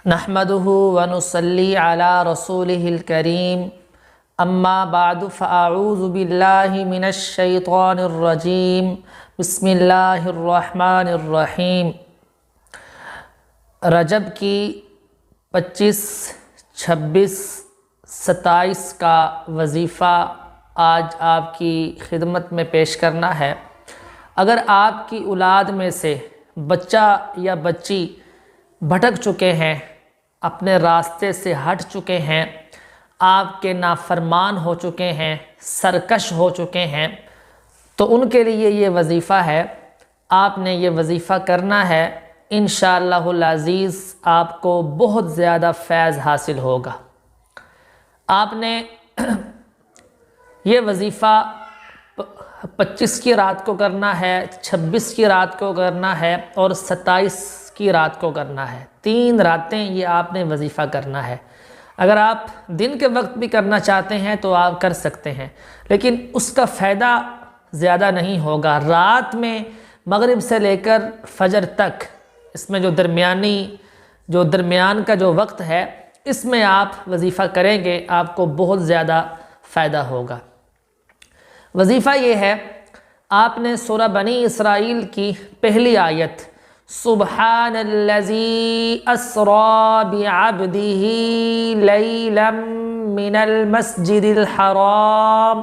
نحمده ونصلي على رسوله الكريم اما بعد فاعوذ باللہ من الشیطان الرجیم بسم اللہ الرحمن الرحیم۔ رجب کی 25، 26، 27 کا وظیفہ آج آپ کی خدمت میں پیش کرنا ہے۔ اگر آپ کی اولاد میں سے بچہ یا بچی بھٹک چکے ہیں، اپنے راستے سے ہٹ چکے ہیں، آپ کے نافرمان ہو چکے ہیں، سرکش ہو چکے ہیں، تو ان کے لیے یہ وظیفہ ہے۔ آپ نے یہ وظیفہ کرنا ہے، انشاءاللہ العزیز آپ کو بہت زیادہ فیض حاصل ہوگا۔ آپ نے یہ وظیفہ 25 کی رات کو کرنا ہے، 26 کی رات کو کرنا ہے اور 27 کی رات کو کرنا ہے۔ 3 راتیں یہ آپ نے وظیفہ کرنا ہے۔ اگر آپ دن کے وقت بھی کرنا چاہتے ہیں تو آپ کر سکتے ہیں، لیکن اس کا فائدہ زیادہ نہیں ہوگا۔ رات میں مغرب سے لے کر فجر تک، اس میں جو درمیان کا جو وقت ہے، اس میں آپ وظیفہ کریں گے، آپ کو بہت زیادہ فائدہ ہوگا۔ وظیفہ یہ ہے، آپ نے سورہ بنی اسرائیل کی پہلی آیت سبحان الذی اسری بعبدہ لیلا من المسجد الحرام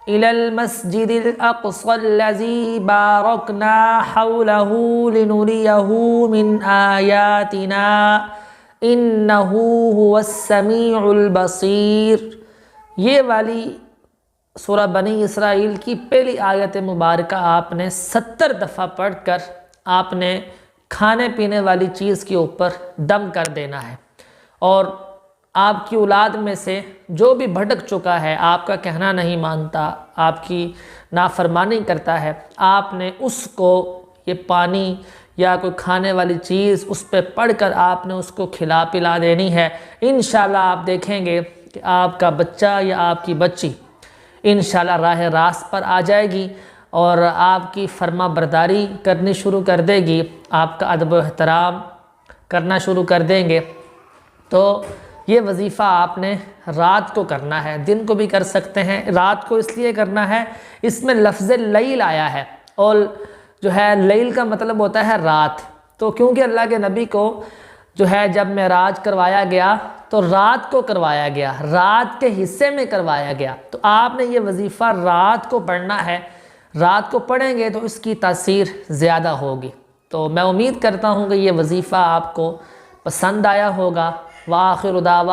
الی المسجد الاقصی الذی بارکنا حولہ لنریہ من آیاتنا انہ هو السمیع البصیر۔ یہ والی سورہ بنی اسرائیل کی پہلی آیت مبارکہ آپ نے 70 دفعہ پڑھ کر آپ نے کھانے پینے والی چیز کے اوپر دم کر دینا ہے، اور آپ کی اولاد میں سے جو بھی بھٹک چکا ہے، آپ کا کہنا نہیں مانتا، آپ کی نافرمانی کرتا ہے، آپ نے اس کو یہ پانی یا کوئی کھانے والی چیز اس پہ پڑھ کر آپ نے اس کو کھلا پلا دینی ہے۔ انشاءاللہ آپ دیکھیں گے کہ آپ کا بچہ یا آپ کی بچی انشاءاللہ راہ راست پر آ جائے گی اور آپ کی فرما برداری کرنی شروع کر دے گی، آپ کا ادب و احترام کرنا شروع کر دیں گے۔ تو یہ وظیفہ آپ نے رات کو کرنا ہے، دن کو بھی کر سکتے ہیں، رات کو اس لیے کرنا ہے، اس میں لفظ لیل آیا ہے، اور جو ہے لیل کا مطلب ہوتا ہے رات۔ تو کیونکہ اللہ کے نبی کو جو ہے جب معراج کروایا گیا تو رات کو کروایا گیا، رات کے حصے میں کروایا گیا، تو آپ نے یہ وظیفہ رات کو پڑھنا ہے۔ رات کو پڑھیں گے تو اس کی تاثیر زیادہ ہوگی۔ تو میں امید کرتا ہوں کہ یہ وظیفہ آپ کو پسند آیا ہوگا۔ وآخر دعوانا